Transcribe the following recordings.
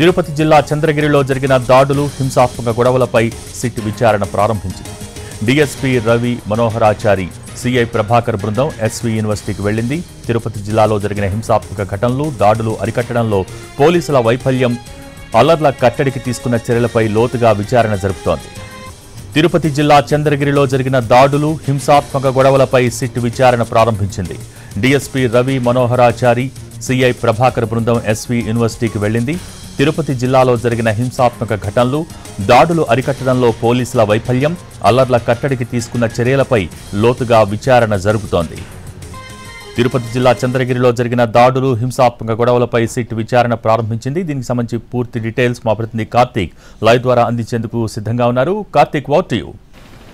తిరుపతి జిల్లా చంద్రగిరిలో జరిగిన దాడులు, హింసాత్మక గొడవలపై సిట్ విచారణ ప్రారంభించింది. డీఎస్పీ రవి మనోహరాచారి, సిఐ ప్రభాకర్ బృందం ఎస్వి యూనివర్సిటీకి వెళ్లింది. తిరుపతి జిల్లాలో జరిగిన హింసాత్మక ఘటనలు, దాడులు అరికట్టడంలో పోలీసుల వైఫల్యం, అల్లర్ల కట్టడికి తీసుకున్న చర్యలపై లోతుగా విచారణ జరుపుతోంది. తిరుపతి జిల్లా చంద్రగిరిలో జరిగిన దాడులు, హింసాత్మక గొడవలపై సిట్ విచారణ ప్రారంభించింది. డీఎస్పీ రవి మనోహరాచారి, సిఐ ప్రభాకర్ బృందం ఎస్వి యూనివర్సిటీకి వెళ్లింది. తిరుపతి జిల్లాలో జరిగిన హింసాత్మక ఘటనలు, దాడులు అరికట్టడంలో పోలీసుల వైఫల్యం, అల్లర్ల కట్టడికి తీసుకున్న చర్యలపై లోతుగా విచారణ జరుగుతోంది. తిరుపతి జిల్లా చంద్రగిరిలో జరిగిన దాడులు, హింసాత్మక గొడవలపై సిట్ విచారణ ప్రారంభించింది. దీనికి సంబంధించి పూర్తి డీటెయిల్స్ మా ప్రతినిధి కార్తీక్ లైవ్ ద్వారా అందించేందుకు సిద్ధంగా ఉన్నారు. Karthik, what to you?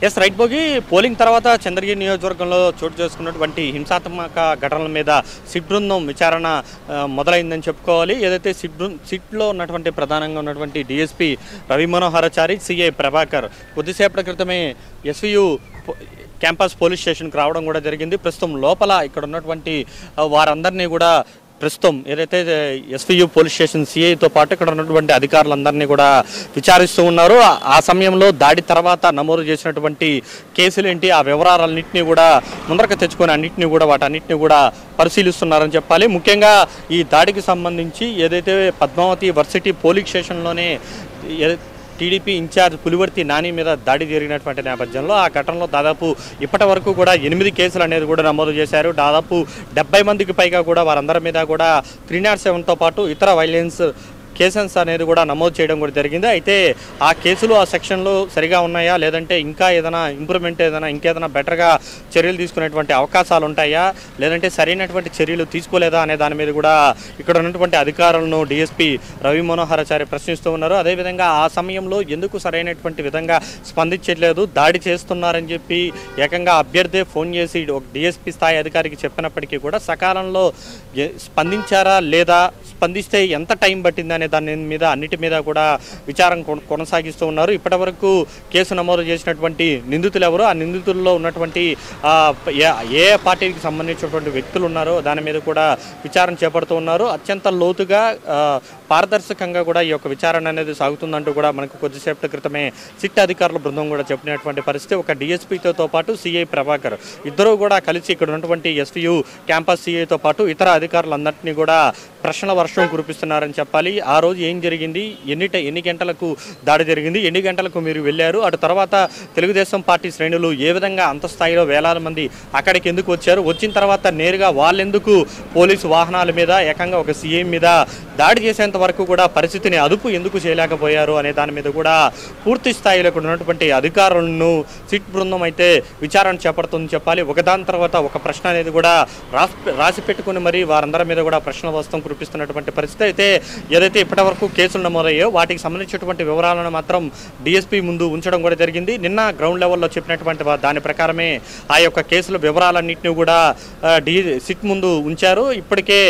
Yes right Bhogi, polling తర్వాత చంద్రగిరి నియోజకవర్గంలో చోటు చేసుకున్నటువంటి హింసాత్మక ఘటనల మీద సిట్ బృందం విచారణ మొదలైందని చెప్పుకోవాలి. ఏదైతే సిట్లో ఉన్నటువంటి ప్రధానంగా ఉన్నటువంటి డిఎస్పీ రవి మనోహరాచారి, సిఐ ప్రభాకర్ కొద్దిసేపటి క్రితమే ఎస్వియు క్యాంపస్ పోలీస్ స్టేషన్కి రావడం కూడా జరిగింది. ప్రస్తుతం లోపల ఇక్కడ ఉన్నటువంటి వారందరినీ కూడా ప్రస్తుతం ఏదైతే ఎస్వియు పోలీస్ స్టేషన్ సిఐతో పాటు ఇక్కడ ఉన్నటువంటి అధికారులందరినీ కూడా విచారిస్తూ ఉన్నారు. ఆ సమయంలో దాడి తర్వాత నమోదు చేసినటువంటి కేసులేంటి, ఆ వివరాలన్నింటినీ కూడా ముందరకు తెచ్చుకొని వాటన్నిటిని కూడా పరిశీలిస్తున్నారని చెప్పాలి. ముఖ్యంగా ఈ దాడికి సంబంధించి ఏదైతే పద్మావతి వర్సిటీ పోలీస్ స్టేషన్లోనే టీడీపీ ఇన్ఛార్జ్ పులివర్తి నాని మీద దాడి జరిగినటువంటి నేపథ్యంలో ఆ ఘటనలో దాదాపు ఇప్పటి వరకు కూడా 8 కేసులు అనేది కూడా నమోదు చేశారు. దాదాపు 70 మందికి పైగా కూడా వారందరి మీద కూడా 307తో పాటు ఇతర వైలెన్స్ కేసెస్ అనేది కూడా నమోదు చేయడం కూడా జరిగింది. అయితే ఆ కేసులు, ఆ సెక్షన్లు సరిగా ఉన్నాయా, లేదంటే ఇంకా ఏదైనా ఇంప్రూవ్మెంట్, ఇంకేదైనా బెటర్గా చర్యలు తీసుకునేటువంటి అవకాశాలు ఉంటాయా, లేదంటే సరైనటువంటి చర్యలు తీసుకోలేదా అనే దాని మీద కూడా ఇక్కడ ఉన్నటువంటి అధికారులను డిఎస్పీ రవి మనోహరాచారి ప్రశ్నిస్తూ ఉన్నారు. అదేవిధంగా ఆ సమయంలో ఎందుకు సరైనటువంటి విధంగా స్పందించట్లేదు, దాడి చేస్తున్నారని చెప్పి ఏకంగా అభ్యర్థి ఫోన్ చేసి ఒక డిఎస్పీ స్థాయి అధికారికి చెప్పినప్పటికీ కూడా సకాలంలో స్పందించారా లేదా, స్పందిస్తే ఎంత టైం పట్టిందనే దాని మీద అన్నిటి మీద కూడా విచారం కొనసాగిస్తూ ఉన్నారు. ఇప్పటి వరకు కేసు నమోదు చేసినటువంటి నిందితులు ఎవరు, ఆ నిందితుల్లో ఉన్నటువంటి ఏ పార్టీకి సంబంధించినటువంటి వ్యక్తులు ఉన్నారో దాని మీద కూడా విచారణ చేపడుతూ ఉన్నారు. అత్యంత లోతుగా పారదర్శకంగా కూడా ఈ యొక్క విచారణ అనేది సాగుతుందంటూ కూడా మనకు కొద్దిసేపటి క్రితమే సిట్ అధికారుల బృందం కూడా చెప్పినటువంటి పరిస్థితి. ఒక డిఎస్పీతో పాటు సిఐ ప్రభాకర్ ఇద్దరు కూడా కలిసి ఇక్కడ ఉన్నటువంటి ఎస్వియు క్యాంపస్ సిఐతో పాటు ఇతర అధికారులందరినీ కూడా ప్రశ్నల వర్షం కురిపిస్తున్నారని చెప్పాలి. ఆ రోజు ఏం జరిగింది, ఎన్ని గంటలకు దాడి జరిగింది, ఎన్ని గంటలకు మీరు వెళ్ళారు, అటు తర్వాత తెలుగుదేశం పార్టీ శ్రేణులు ఏ విధంగా అంత స్థాయిలో వేలాది మంది అక్కడికి ఎందుకు వచ్చారు, వచ్చిన తర్వాత నేరుగా వాళ్ళెందుకు పోలీసు వాహనాల మీద ఏకంగా ఒక సీఎం మీద దాడి చేసేంత వరకు కూడా పరిస్థితిని అదుపు ఎందుకు చేయలేకపోయారు అనే దాని మీద కూడా పూర్తి స్థాయిలో ఇక్కడ ఉన్నటువంటి అధికారులను సిట్ బృందం అయితే విచారణ చేపడుతుందని చెప్పాలి. ఒకదాని తర్వాత ఒక ప్రశ్న అనేది కూడా రాసి పెట్టుకుని మరి వారందరి మీద కూడా ప్రశ్నల వస్తం కురిపిస్తున్నటువంటి పరిస్థితి. అయితే ఏదైతే ఇప్పటి వరకు కేసులు నమోదయ్యో వాటికి సంబంధించినటువంటి వివరాలను మాత్రం డిఎస్పీ ముందు ఉంచడం కూడా జరిగింది. నిన్న గ్రౌండ్ లెవెల్లో చెప్పినటువంటి దాని ప్రకారమే ఆ యొక్క కేసుల వివరాలన్నింటినీ కూడా సిట్ ముందు ఉంచారు. ఇప్పటికే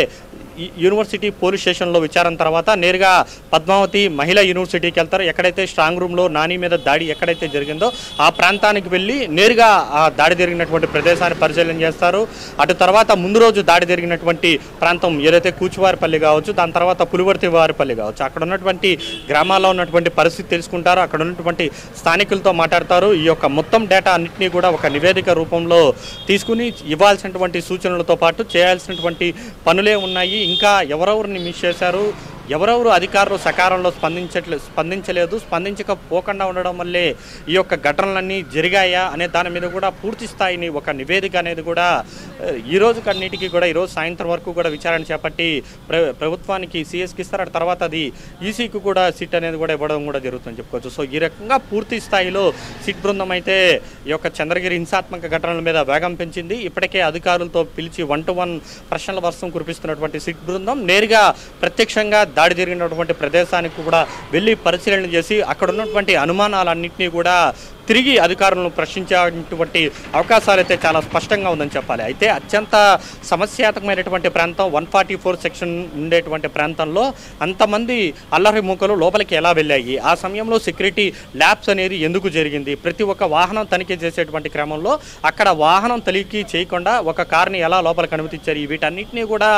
యూనివర్సిటీ పోలీస్ స్టేషన్లో విచారణ తర్వాత నేరుగా పద్మావతి మహిళా యూనివర్సిటీకి వెళ్తారు. ఎక్కడైతే స్ట్రాంగ్ రూమ్లో నాని మీద దాడి ఎక్కడైతే జరిగిందో ఆ ప్రాంతానికి వెళ్ళి నేరుగా ఆ దాడి జరిగినటువంటి ప్రదేశాన్ని పరిశీలన చేస్తారు. అటు తర్వాత ముందు రోజు దాడి జరిగినటువంటి ప్రాంతం ఏదైతే కూచివారిపల్లి కావచ్చు, దాని తర్వాత పులివర్తి వారిపల్లి కావచ్చు, అక్కడ ఉన్నటువంటి గ్రామాల్లో ఉన్నటువంటి పరిస్థితి తెలుసుకుంటారు. అక్కడ ఉన్నటువంటి స్థానికులతో మాట్లాడతారు. ఈ యొక్క మొత్తం డేటా అన్నింటినీ కూడా ఒక నివేదిక రూపంలో తీసుకుని ఇవ్వాల్సినటువంటి సూచనలతో పాటు చేయాల్సినటువంటి పనులే ఉన్నాయి, ఇంకా ఎవరెవరిని మిస్ చేశారు, ఎవరెవరు అధికారులు సకాలంలో స్పందించలేదు, స్పందించకపోకుండా ఉండడం వల్లే ఈ యొక్క ఘటనలన్నీ జరిగాయా అనే దాని మీద కూడా పూర్తి స్థాయిని ఒక నివేదిక అనేది కూడా ఈ రోజు కన్నిటికీ కూడా ఈరోజు సాయంత్రం వరకు కూడా విచారణ చేపట్టి ప్రభుత్వానికి సిఎస్కి ఇస్తారు. ఆ తర్వాత అది ఈసీకి కూడా సిట్ అనేది కూడా ఇవ్వడం కూడా జరుగుతుందని చెప్పుకోవచ్చు. సో ఈ రకంగా పూర్తి స్థాయిలో సిట్ బృందం అయితే ఈ యొక్క చంద్రగిరి హింసాత్మక ఘటనల మీద వేగం పెంచింది. ఇప్పటికే అధికారులతో పిలిచి 1-to-1 ప్రశ్నల వర్షం కురిపిస్తున్నటువంటి సిట్ బృందం నేరుగా ప్రత్యక్షంగా దాడి జరిగినటువంటి ప్రదేశానికి కూడా వెళ్ళి పరిశీలన చేసి అక్కడ ఉన్నటువంటి అనుమానాలన్నింటినీ కూడా తిరిగి అధికారులను ప్రశ్నించేటువంటి అవకాశాలు అయితే చాలా స్పష్టంగా ఉందని చెప్పాలి. అయితే అత్యంత సమస్యాత్మకమైనటువంటి ప్రాంతం 144 సెక్షన్ ఉండేటువంటి ప్రాంతంలో అంతమంది అల్లరి మూకలు లోపలికి ఎలా వెళ్ళాయి, ఆ సమయంలో సెక్యూరిటీ ల్యాబ్స్ అనేది ఎందుకు జరిగింది, ప్రతి ఒక్క వాహనం తనిఖీ చేసేటువంటి క్రమంలో అక్కడ వాహనం తనిఖీ చేయకుండా ఒక కార్ని ఎలా లోపలికి అనుమతించారు, వీటన్నిటినీ కూడా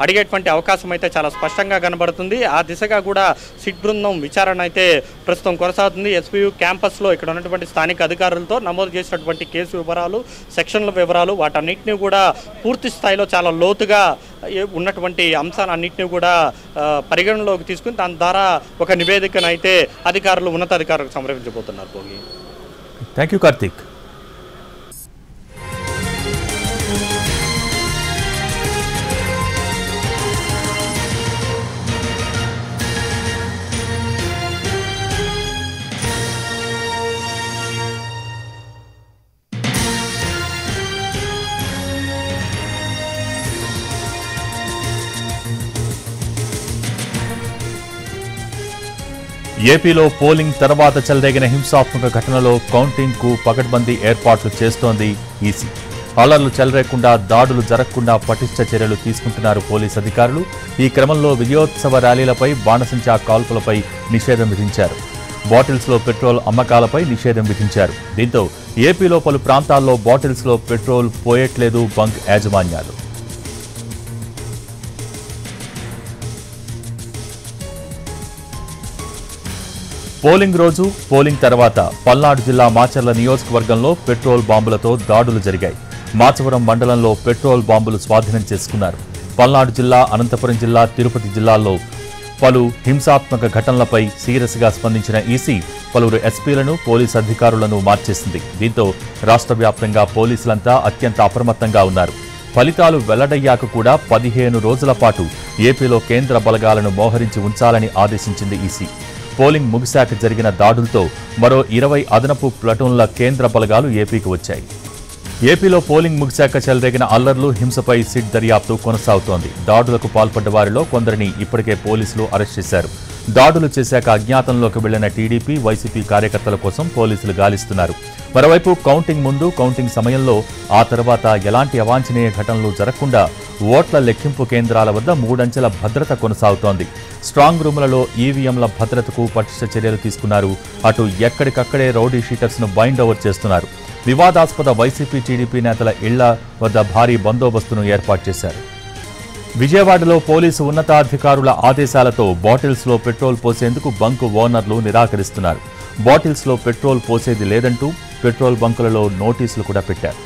అడిగేటువంటి అవకాశం అయితే చాలా స్పష్టంగా కనబడుతుంది. ఆ దిశగా కూడా సిట్ బృందం విచారణ అయితే ప్రస్తుతం కొనసాగుతుంది. ఎస్పీయూ క్యాంపస్లో ఇక్కడ ఉన్నటువంటి స్థానిక అధికారులతో నమోదు చేసినటువంటి కేసు వివరాలు, సెక్షన్ల వివరాలు వాటన్నిటిని కూడా పూర్తి స్థాయిలో చాలా లోతుగా ఉన్నటువంటి అంశాలన్నింటినీ కూడా పరిగణనలోకి తీసుకుని దాని ద్వారా ఒక నివేదికను అయితే అధికారులు ఉన్నతాధికారులకు సమర్పించబోతున్నారు. Bhogi, thank you Karthik. ఏపీలో పోలింగ్ తర్వాత చెలరేగిన హింసాత్మక ఘటనలో కౌంటింగ్ కు పకడ్బందీ ఏర్పాట్లు చేస్తోంది ఈసీ. అల్లర్లు చెలరేకుండా, దాడులు జరగకుండా పటిష్ట చర్యలు తీసుకుంటున్నారు పోలీసు అధికారులు. ఈ క్రమంలో విజయోత్సవ ర్యాలీలపై, బాణసంచా కాల్పులపై నిషేధం విధించారు. బాటిల్స్లో పెట్రోల్ అమ్మకాలపై నిషేధం విధించారు. దీంతో ఏపీలో పలు ప్రాంతాల్లో బాటిల్స్లో పెట్రోల్ పోయట్లేదు బంక్ యాజమాన్యాలు. పోలింగ్ రోజు, పోలింగ్ తర్వాత పల్నాడు జిల్లా మాచర్ల నియోజకవర్గంలో పెట్రోల్ బాంబులతో దాడులు జరిగాయి. మాచవరం మండలంలో పెట్రోల్ బాంబులు స్వాధీనం చేసుకున్నారు. పల్నాడు జిల్లా, అనంతపురం జిల్లా, తిరుపతి జిల్లాల్లో పలు హింసాత్మక ఘటనలపై సీరియస్గా స్పందించిన ఈసీ పలువురు ఎస్పీలను, పోలీసు అధికారులను మార్చేసింది. దీంతో రాష్ట్ర వ్యాప్తంగా పోలీసులంతా అత్యంత అప్రమత్తంగా ఉన్నారు. ఫలితాలు వెల్లడయ్యాక కూడా 15 రోజుల పాటు ఏపీలో కేంద్ర బలగాలను మోహరించి ఉంచాలని ఆదేశించింది ఈసీ. పోలింగ్ ముగిశాక జరిగిన దాడులతో మరో 20 అదనపు ప్లటూన్ల కేంద్ర బలగాలు ఏపీకి వచ్చాయి. ఏపీలో పోలింగ్ ముగిశాక చెలరేగిన అల్లర్లు, హింసపై సిట్ దర్యాప్తు కొనసాగుతోంది. దాడులకు పాల్పడ్డ వారిలో కొందరిని ఇప్పటికే పోలీసులు అరెస్ట్ చేశారు. దాడులు చేశాక అజ్ఞాతంలోకి వెళ్లిన టీడీపీ, వైసీపీ కార్యకర్తల కోసం పోలీసులు గాలిస్తున్నారు. మరోవైపు కౌంటింగ్ ముందు, కౌంటింగ్ సమయంలో, ఆ తర్వాత ఎలాంటి అవాంఛనీయ ఘటనలు జరగకుండా ఓట్ల లెక్కింపు కేంద్రాల వద్ద 3 అంచెల భద్రత కొనసాగుతోంది. స్ట్రాంగ్ రూములలో ఈవీఎంల భద్రతకు పటిష్ట చర్యలు తీసుకున్నారు. అటు ఎక్కడికక్కడే రౌడీ షీటర్స్ ను బైండ్ ఓవర్ చేస్తున్నారు. వివాదాస్పద వైసీపీ, టీడీపీ నేతల ఇళ్ల వద్ద భారీ బందోబస్తును ఏర్పాటు చేశారు. విజయవాడలో పోలీసు ఉన్నతాధికారుల ఆదేశాలతో బాటిల్స్లో పెట్రోల్ పోసేందుకు బంకు ఓనర్లు నిరాకరిస్తున్నారు. బాటిల్స్లో పెట్రోల్ పోసేది లేదంటూ పెట్రోల్ బంకులలో నోటీసులు కూడా పెట్టారు.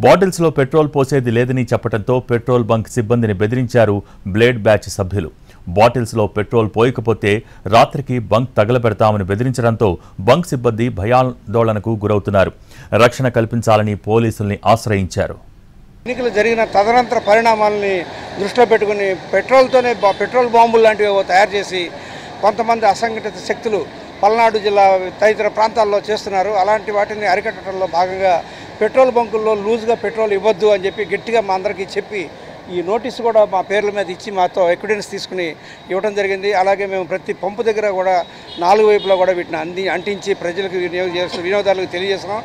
బాటిల్స్లో పెట్రోల్ పోసేది లేదని చెప్పడంతో పెట్రోల్ బంక్ సిబ్బందిని బెదిరించారు బ్లేడ్ బ్యాచ్ సభ్యులు. బాటిల్స్లో పెట్రోల్ పోయకపోతే రాత్రికి బంక్ తగలబెడతామని బెదిరించడంతో బంక్ సిబ్బంది భయాందోళనకు గురవుతున్నారు. రక్షణ కల్పించాలని పోలీసుల్ని ఆశ్రయించారు. ఎన్నికలు జరిగిన తదనంతర పరిణామాలని దృష్టిలో పెట్టుకుని పెట్రోల్ బాంబులు లాంటివి తయారు చేసి కొంతమంది అసంఘటిత శక్తులు పల్నాడు జిల్లా తదితర ప్రాంతాల్లో చేస్తున్నారు. అలాంటి వాటిని అరికట్టడంలో భాగంగా పెట్రోల్ బంకుల్లో లూజ్గా పెట్రోల్ ఇవ్వద్దు అని చెప్పి గట్టిగా మా అందరికీ చెప్పి ఈ నోటీసు కూడా మా పేర్ల మీద ఇచ్చి మాతో ఎవిడెన్స్ తీసుకుని ఇవ్వడం జరిగింది. అలాగే మేము ప్రతి పంపు దగ్గర కూడా 4 వైపులా కూడా వీటిని అంటించి ప్రజలకు వినియోగదారులకు తెలియజేస్తున్నాం.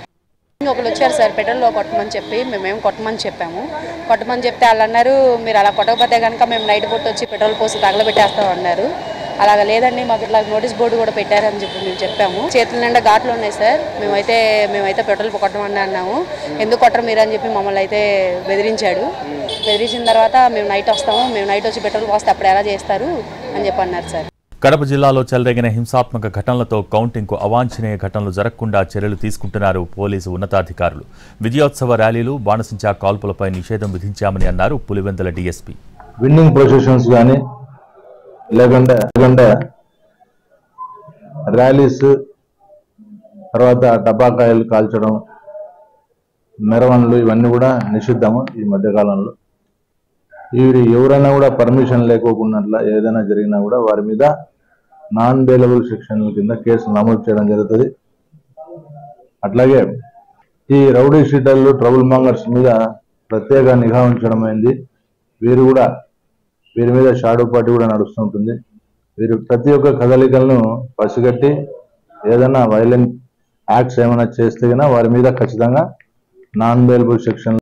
ఒకరు వచ్చారు సార్, పెట్రోల్లో కొట్టమని చెప్పి మేమేం కొట్టమని చెప్పాము. కొట్టమని చెప్తే వాళ్ళు అన్నారు, మీరు అలా కొట్టకపోతే కనుక మేము నైట్ పూట వచ్చి పెట్రోల్ పోసి తగలబెట్టేస్తాం అన్నారు. అలాగ లేదండి, మాకు ఇట్లా నోటీస్ బోర్డు కూడా పెట్టారని చెప్పి మేము చెప్పాము. చేతుల నిండా ఘాట్లు ఉన్నాయి సార్, మేమైతే పెట్రోల్ కొట్టమని అన్నాము. ఎందుకు కొట్టరు మీరు అని చెప్పి మమ్మల్ని అయితే బెదిరించాడు. బెదిరించిన తర్వాత మేము నైట్ వస్తాము, మేము నైట్ వచ్చి పెట్రోల్ పోస్తే అప్పుడు ఎలా చేస్తారు అని చెప్పి అన్నారు సార్. కడప జిల్లాలో చెలరేగిన హింసాత్మక ఘటనలతో కౌంటింగ్కు అవాంఛనీయ ఘటనలు జరగకుండా చర్యలు తీసుకుంటున్నారు పోలీసు ఉన్నతాధికారులు. విజయోత్సవ ర్యాలీలు, బాణసంచా కాల్పులపై నిషేధం విధించామని అన్నారు పులివెందుల డీఎస్పీ. విన్నింగ్ ప్రొసెషన్స్ కానీ లేకుండా ర్యాలీస్, తర్వాత టపాకాయలు కాల్చడం, మెరవన్లు ఇవన్నీ కూడా నిషిద్ధము. ఈ మధ్యకాలంలో ఎవరైనా కూడా పర్మిషన్ లేకోకుండా ఏదైనా జరిగినా కూడా వారి మీద నాన్ బెయిలబుల్ సెక్షన్ల కింద కేసు నమోదు చేయడం జరుగుతుంది. అట్లాగే ఈ రౌడీ షీటర్లు, ట్రబుల్ మాంగర్స్ మీద ప్రత్యేక నిఘా ఉంచడం అయింది. వీరి మీద షాడో పార్టీ కూడా నడుస్తుంటుంది. వీరు ప్రతి ఒక్క కదలికలను పసిగట్టి ఏదైనా వైలెంట్ యాక్ట్స్ ఏమైనా చేస్తే కనుక వారి మీద ఖచ్చితంగా నాన్ బెయిలబుల్ సెక్షన్